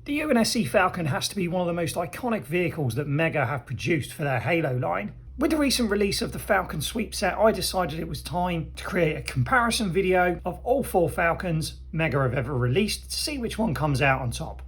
The UNSC Falcon has to be one of the most iconic vehicles that Mega have produced for their Halo line. With the recent release of the Falcon Sweep set, I decided it was time to create a comparison video of all 4 Falcons Mega have ever released to see which one comes out on top.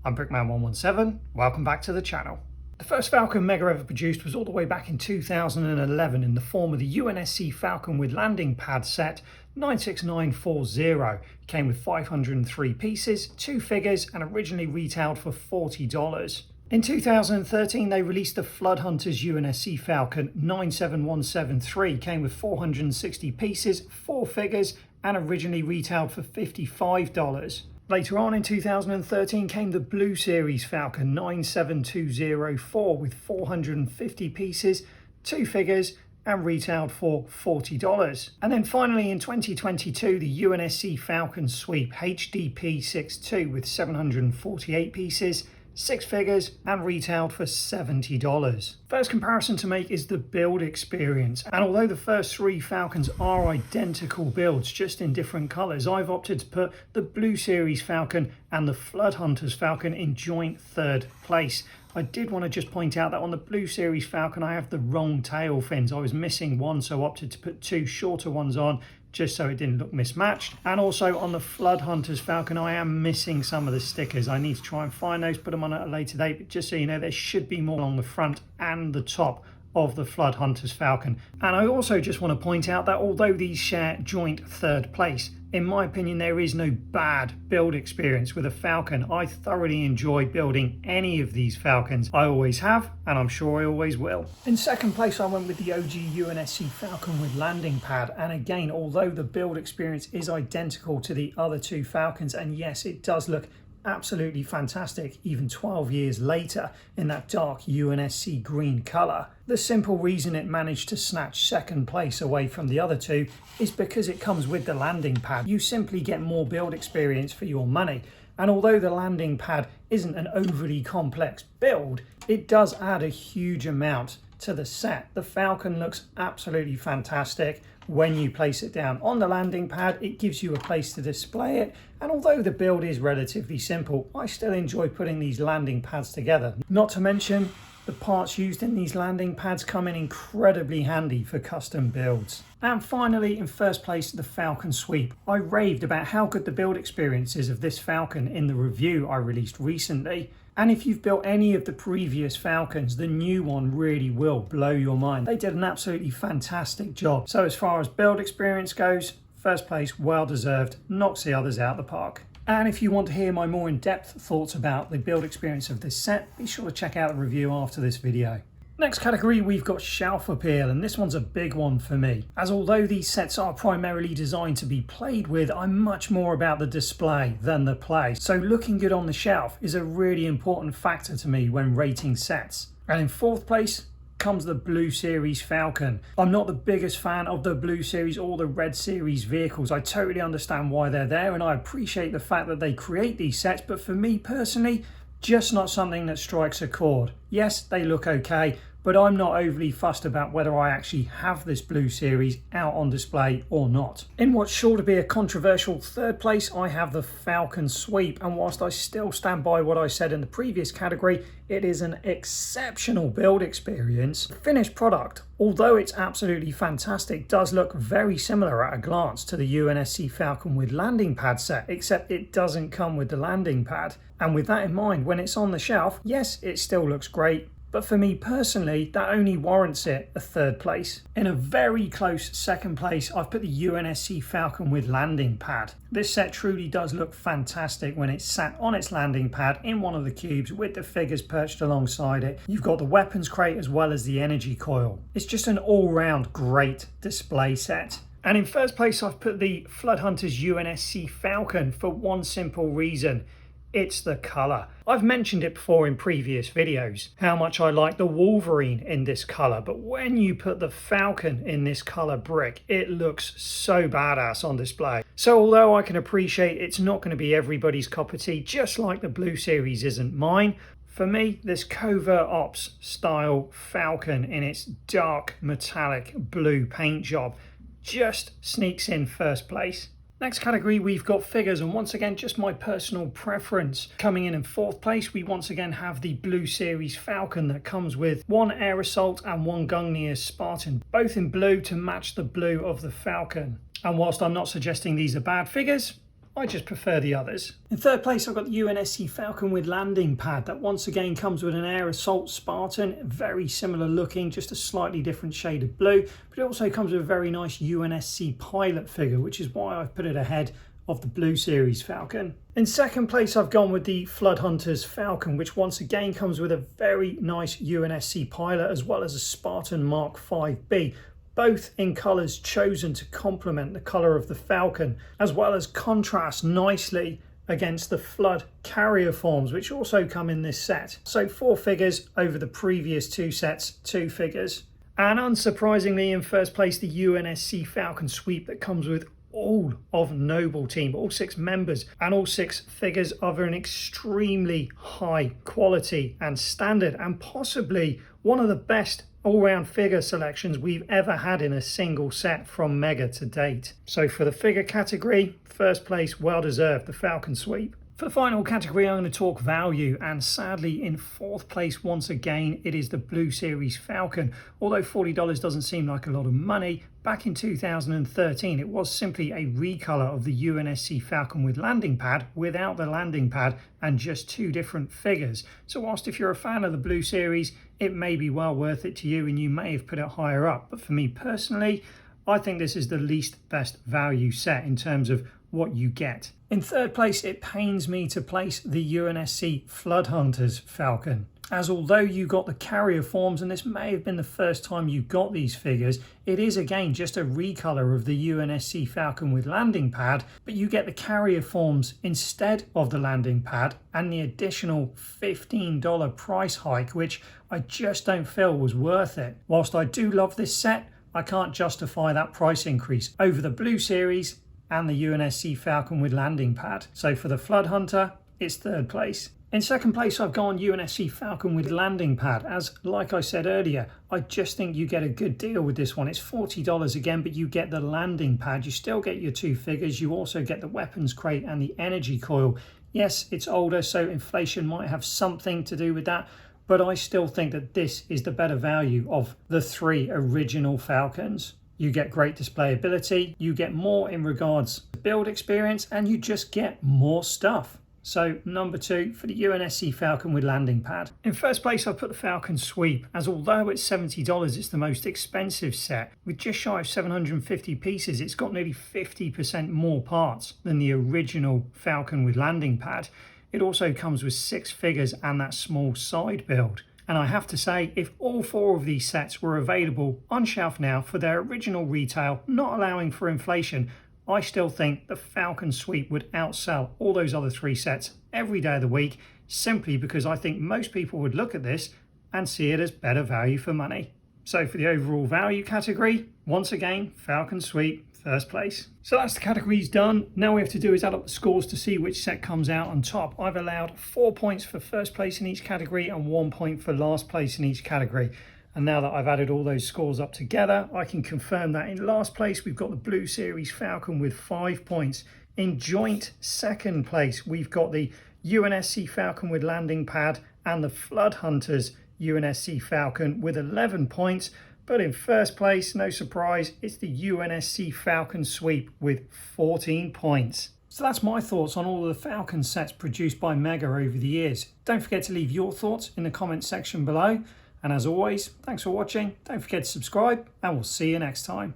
I'm Brickman117, welcome back to the channel. The first Falcon Mega ever produced was all the way back in 2011 in the form of the UNSC Falcon with landing pad set 96940. It came with 503 pieces, 2 figures, and originally retailed for $40. In 2013, they released the Flood Hunters UNSC Falcon 97173. Came with 460 pieces, 4 figures, and originally retailed for $55. Later on in 2013 came the Blue Series Falcon 97204 with 450 pieces, 2 figures, and retailed for $40. And then finally in 2022, the UNSC Falcon Sweep HDP62 with 748 pieces, 6 figures, and retailed for $70. First comparison to make is the build experience, and although the first 3 Falcons are identical builds just in different colours, I've opted to put the Blue Series Falcon and the Flood Hunters Falcon in joint 3rd place. I did want to just point out that on the Blue Series Falcon I have the wrong tail fins. I was missing one, so opted to put 2 shorter ones on just so it didn't look mismatched. And also on the Flood Hunters Falcon I am missing some of the stickers. I need to try and find those, put them on at a later date, but just so you know, there should be more along the front and the top of the Flood Hunters Falcon. And I also just want to point out that although these share joint 3rd place, in my opinion there is no bad build experience with a Falcon. I thoroughly enjoy building any of these Falcons. I always have, and I'm sure I always will. In 2nd place I went with the OG UNSC Falcon with landing pad, and again, although the build experience is identical to the other 2 Falcons, and yes, it does look absolutely fantastic even 12 years later in that dark UNSC green colour, the simple reason it managed to snatch 2nd place away from the other 2 is because it comes with the landing pad. You simply get more build experience for your money, and although the landing pad isn't an overly complex build, it does add a huge amount to the set. The Falcon looks absolutely fantastic. When you place it down on the landing pad, it gives you a place to display it, and although the build is relatively simple, I still enjoy putting these landing pads together. Not to mention, the parts used in these landing pads come in incredibly handy for custom builds. And finally, in 1st place, the Falcon Sweep. I raved about how good the build experience is of this Falcon in the review I released recently. And if you've built any of the previous Falcons, the new one really will blow your mind. They did an absolutely fantastic job. So as far as build experience goes, 1st place, well deserved, knocks the others out the park. And if you want to hear my more in-depth thoughts about the build experience of this set, be sure to check out the review after this video. Next category, we've got shelf appeal, and this one's a big one for me, as although these sets are primarily designed to be played with, I'm much more about the display than the play. So looking good on the shelf is a really important factor to me when rating sets. And in 4th place comes the Blue Series Falcon. I'm not the biggest fan of the Blue Series or the Red Series vehicles. I totally understand why they're there, and I appreciate the fact that they create these sets, but for me personally, just not something that strikes a chord. Yes, they look okay, but I'm not overly fussed about whether I actually have this Blue Series out on display or not. In what's sure to be a controversial 3rd place, I have the Falcon Sweep, and whilst I still stand by what I said in the previous category, it is an exceptional build experience. The finished product, although it's absolutely fantastic, does look very similar at a glance to the UNSC Falcon with landing pad set, except it doesn't come with the landing pad. And with that in mind, when it's on the shelf, yes, it still looks great, but for me personally, that only warrants it a 3rd place. In a very close 2nd place, I've put the UNSC Falcon with landing pad. This set truly does look fantastic when it's sat on its landing pad in one of the cubes with the figures perched alongside it. You've got the weapons crate as well as the energy coil. It's just an all-round great display set. And in 1st place, I've put the Flood Hunters UNSC Falcon for one simple reason. It's the colour. I've mentioned it before in previous videos, how much I like the Wolverine in this colour, but when you put the Falcon in this colour brick, it looks so badass on display. So although I can appreciate it's not going to be everybody's cup of tea, just like the Blue Series isn't mine, for me, this Covert Ops style Falcon in its dark metallic blue paint job just sneaks in 1st place. Next category, we've got figures, and once again, just my personal preference. Coming in fourth place, we once again have the Blue Series Falcon that comes with one Air Assault and one Gungnir Spartan, both in blue to match the blue of the Falcon. And whilst I'm not suggesting these are bad figures, I just prefer the others. In third place, I've got the UNSC Falcon with landing pad that once again comes with an Air Assault Spartan, very similar looking, just a slightly different shade of blue, but it also comes with a very nice UNSC pilot figure, which is why I've put it ahead of the Blue Series Falcon. In second place, I've gone with the Flood Hunters Falcon, which once again comes with a very nice UNSC pilot as well as a Spartan Mark 5B. Both in colours chosen to complement the colour of the Falcon, as well as contrast nicely against the Flood carrier forms, which also come in this set. So 4 figures over the previous 2 sets, 2 figures. And unsurprisingly, in first place, the UNSC Falcon sweep that comes with all of Noble Team, all 6 members, and all 6 figures of an extremely high quality and standard, and possibly one of the best all-round figure selections we've ever had in a single set from Mega to date. So for the figure category, first place, well deserved, the Falcon sweep. For the final category, I'm going to talk value, and sadly in fourth place once again it is the Blue Series Falcon. Although $40 doesn't seem like a lot of money, back in 2013 it was simply a recolor of the UNSC Falcon with landing pad without the landing pad and just 2 different figures. So whilst if you're a fan of the Blue Series, it may be well worth it to you and you may have put it higher up, but for me personally, I think this is the least best value set in terms of what you get. In third place, it pains me to place the UNSC Flood Hunters Falcon, as although you got the carrier forms, and this may have been the first time you got these figures, it is again just a recolor of the UNSC Falcon with landing pad, but you get the carrier forms instead of the landing pad and the additional $15 price hike, which I just don't feel was worth it. Whilst I do love this set, I can't justify that price increase over the Blue Series and the UNSC Falcon with landing pad. So for the Flood Hunter, it's third place. In second place, I've gone UNSC Falcon with landing pad, as like I said earlier, I just think you get a good deal with this one. It's $40 again, but you get the landing pad. You still get your 2 figures. You also get the weapons crate and the energy coil. Yes, it's older, so inflation might have something to do with that, but I still think that this is the better value of the 3 original Falcons. You get great display ability, you get more in regards to build experience, and you just get more stuff. So number 2 for the UNSC Falcon with landing pad. In first place, I've put the Falcon Sweep, as although it's $70, it's the most expensive set. With just shy of 750 pieces, it's got nearly 50% more parts than the original Falcon with landing pad. It also comes with 6 figures and that small side build. And I have to say, if all 4 of these sets were available on shelf now for their original retail, not allowing for inflation, I still think the Falcon Sweep would outsell all those other 3 sets every day of the week, simply because I think most people would look at this and see it as better value for money. So for the overall value category, once again, Falcon Sweep, first place. So that's the categories done. Now we have to do is add up the scores to see which set comes out on top. I've allowed 4 points for first place in each category and 1 point for last place in each category. And now that I've added all those scores up together, I can confirm that in last place, we've got the Blue Series Falcon with 5 points. In joint second place, we've got the UNSC Falcon with landing pad and the Flood Hunters UNSC Falcon with 11 points. But in first place, no surprise, it's the UNSC Falcon Sweep with 14 points. So that's my thoughts on all of the Falcon sets produced by Mega over the years. Don't forget to leave your thoughts in the comments section below. And as always, thanks for watching. Don't forget to subscribe, and we'll see you next time.